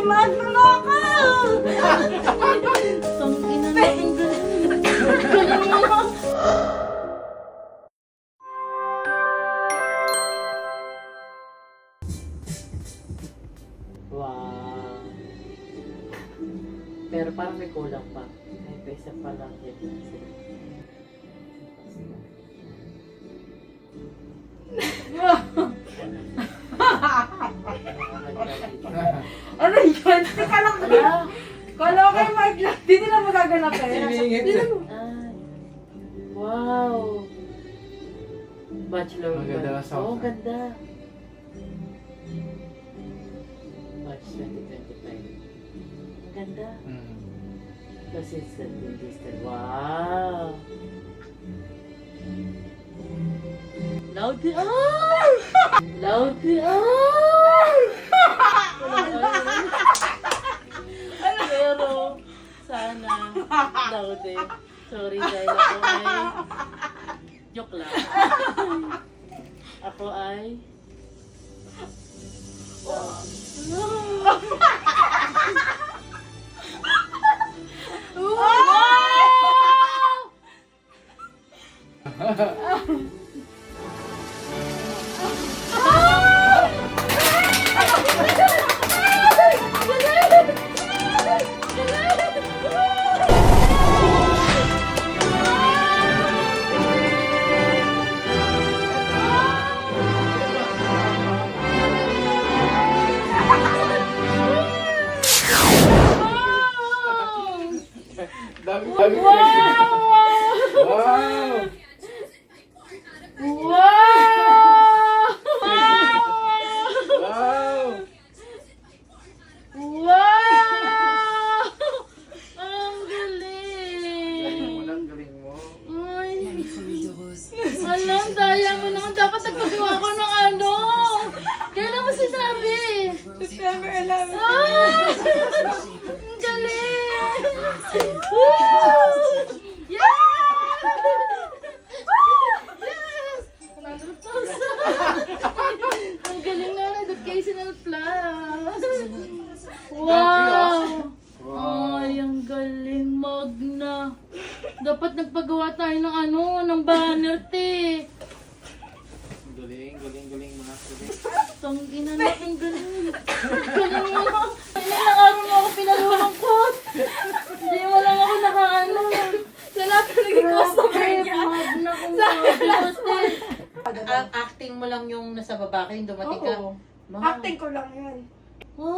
Magluloko! Tangina na yung galing mo. Wow. Pero parang may kulang pa. May pesa pa lang yan. Ano yun? Teka lang. Kala ko kayo mag-vlog. Di nila magaganap eh. Ay. Wow. Bachelor. Maganda na Oh, sound. ganda. March 2025. Ang ganda. Kasi sa distant. Wow. Loud. Ah! Loud. Ah! Pero, sana, loud eh. Sorry dahil ako ay, joke lang. Ako ay, Dami. Wow! Wow! Wow! Wow! Wow! Ang Galing mo galing! lang, galing mo. Ay, alam, daya mo naman. Dapat nagpagawa ko ng ano. Kailan mo sinabi? September 11. Ah! Ang galing! Woo! Yeah! Yes! 100,000! Ang galing nga na, educational plus. Wow! Ay, ang galing, Magna. Dapat nagpagawa tayo ng ano, ng banner, te. Galing, galing, galing mga galing. Tangina na, ang galing. Galing mo. Ilang araw mo ako pinalulungkot. Hindi mo lang ako nakaano. Lahat ka naging customer niya. Magna kong Diyos, te. ang acting mo lang yung nasa baba, yung dumating ka. Oo. Mahal. Acting ko lang yun.